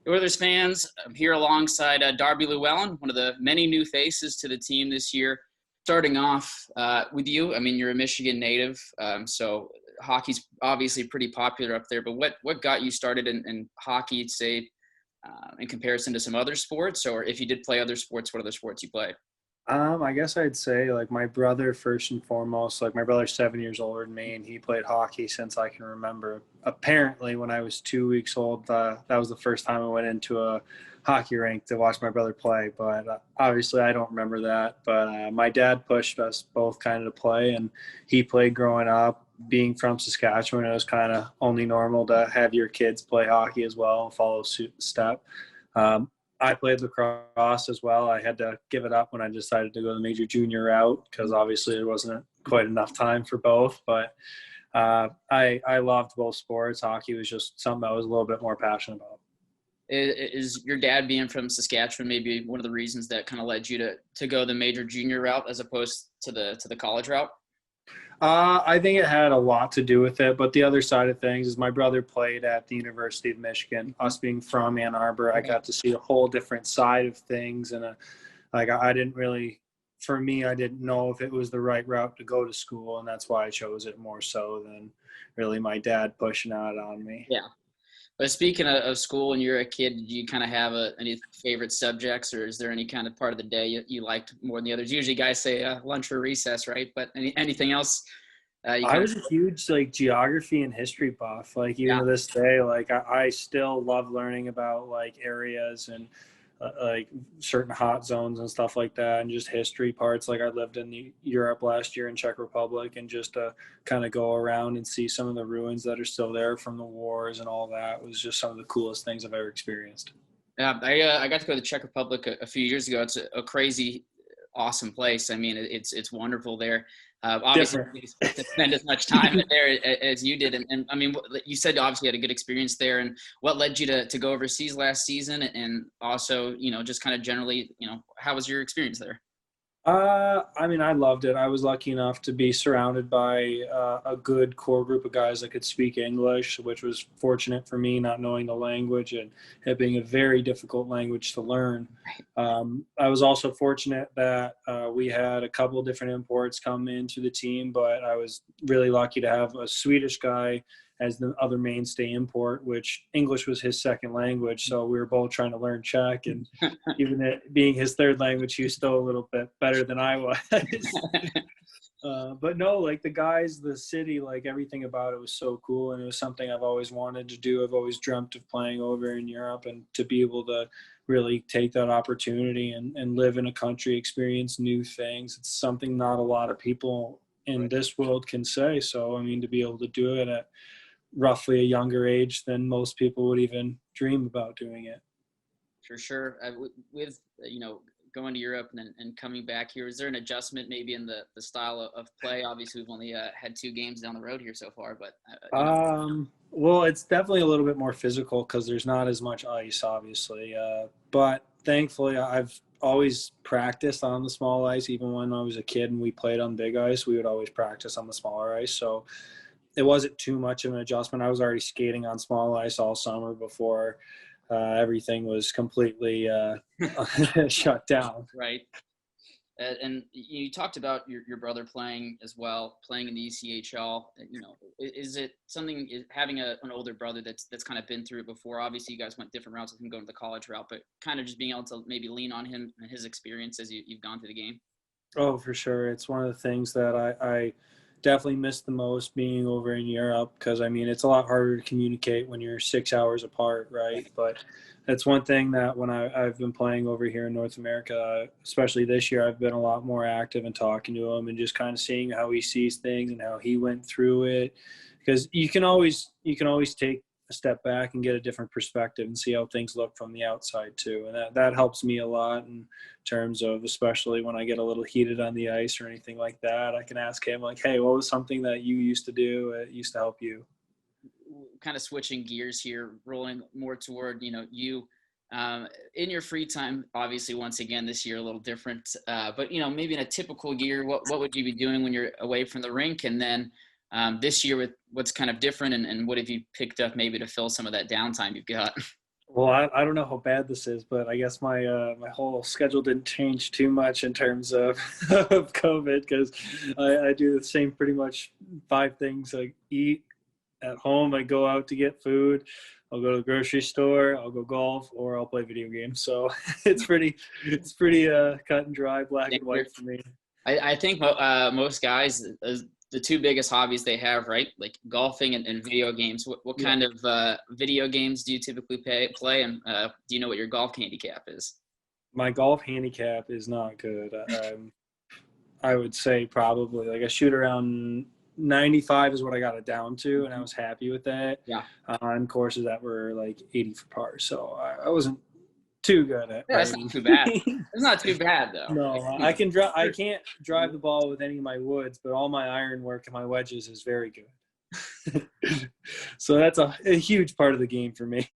Oilers fans, I'm here alongside Darby Llewellyn, one of the many new faces to the team this year. Starting off with you, I mean, you're a Michigan native, so hockey's obviously pretty popular up there. But what got you started in hockey, say, in comparison to some other sports? Or if you did play other sports, what other sports you play? I guess I'd say like my brother first and foremost. Like my brother's 7 years older than me, and he played hockey since I can remember. Apparently, when I was 2 weeks old, that was the first time I went into a hockey rink to watch my brother play. But obviously, I don't remember that. But my dad pushed us both kind of to play, and he played growing up. Being from Saskatchewan, it was kind of only normal to have your kids play hockey as well and follow suit step. Um, I played lacrosse as well. I had to give it up when I decided to go the major junior route because obviously there wasn't quite enough time for both. But I loved both sports. Hockey was just something I was a little bit more passionate about. Is your dad being from Saskatchewan maybe one of the reasons that kind of led you to go the major junior route as opposed to the college route? I think it had a lot to do with it, but the other side of things is my brother played at the University of Michigan. Us being from Ann Arbor, I got to see a whole different side of things, and I didn't really, for me, I didn't know if it was the right route to go to school, and that's why I chose it more so than really my dad pushing out on me. Yeah. But speaking of school, when you're a kid, did you kind of have any favorite subjects, or is there any kind of part of the day you liked more than the others? Usually guys say lunch or recess, right? But anything else you I kind of was a huge like geography and history buff. Like even yeah. to this day, like I still love learning about like areas and like certain hot zones and stuff like that, and just history parts. Like I lived in Europe last year in Czech Republic, and just to kind of go around and see some of the ruins that are still there from the wars and all that was just some of the coolest things I've ever experienced. Yeah, I got to go to the Czech Republic a few years ago. It's a crazy, awesome place. I mean, it's wonderful there. Obviously, Different. you didn't spend as much time there as you did, and I mean, you said obviously you had a good experience there. And what led you to go overseas last season, and also just kind of generally, how was your experience there? I mean, I loved it. I was lucky enough to be surrounded by a good core group of guys that could speak English, which was fortunate for me, not knowing the language and it being a very difficult language to learn. I was also fortunate that we had a couple of different imports come into the team, but I was really lucky to have a Swedish guy as the other mainstay import, which English was his second language. So we were both trying to learn Czech, and even it being his third language, he was still a little bit better than I was. But no, like the guys, the city, like everything about it was so cool. And it was something I've always wanted to do. I've always dreamt of playing over in Europe, and to be able to really take that opportunity and live in a country, experience new things. It's something not a lot of people in this world can say. So, I mean, to be able to do it at roughly a younger age than most people would even dream about doing it. For sure. With going to Europe and coming back here, is there an adjustment maybe in the style of play? Obviously, we've only had 2 games down the road here so far, but Well, it's definitely a little bit more physical because there's not as much ice, obviously. But thankfully, I've always practiced on the small ice. Even when I was a kid and we played on big ice, we would always practice on the smaller ice. So it wasn't too much of an adjustment. I was already skating on small ice all summer before everything was completely shut down. right. And you talked about your brother playing as well, playing in the ECHL. Is it something having an older brother that's kind of been through it before? Obviously, you guys went different routes with him going to the college route, but kind of just being able to maybe lean on him and his experience as you've gone through the game. Oh, for sure. It's one of the things that I definitely miss the most being over in Europe because, I mean, it's a lot harder to communicate when you're 6 hours apart, right? But that's one thing that when I've been playing over here in North America, especially this year, I've been a lot more active in talking to him and just kind of seeing how he sees things and how he went through it. Because you can always take a step back and get a different perspective and see how things look from the outside too. And that helps me a lot in terms of, especially when I get a little heated on the ice or anything like that, I can ask him like, hey, what was something that you used to do? It used to help you. Kind of switching gears here, rolling more toward, you in your free time, obviously, once again, this year, a little different, but, maybe in a typical year, what would you be doing when you're away from the rink? And then this year with what's kind of different and what have you picked up maybe to fill some of that downtime you've got? Well, I don't know how bad this is, but I guess my whole schedule didn't change too much in terms of of COVID because I do the same pretty much 5 things. I eat at home, I go out to get food, I'll go to the grocery store, I'll go golf, or I'll play video games. So it's pretty cut and dry, black and white for me. I think most guys, the two biggest hobbies they have, right? Like golfing and video games. What Yeah. kind of video games do you typically play? And do you know what your golf handicap is? My golf handicap is not good. I would say probably like I shoot around 95 is what I got it down to, and I was happy with that. Yeah. On courses that were like 80 for par, so I wasn't too good at. Yeah, that's not too bad. It's not too bad though. No, Like, I can drive. I can't drive the ball with any of my woods, but all my iron work and my wedges is very good. So that's a huge part of the game for me.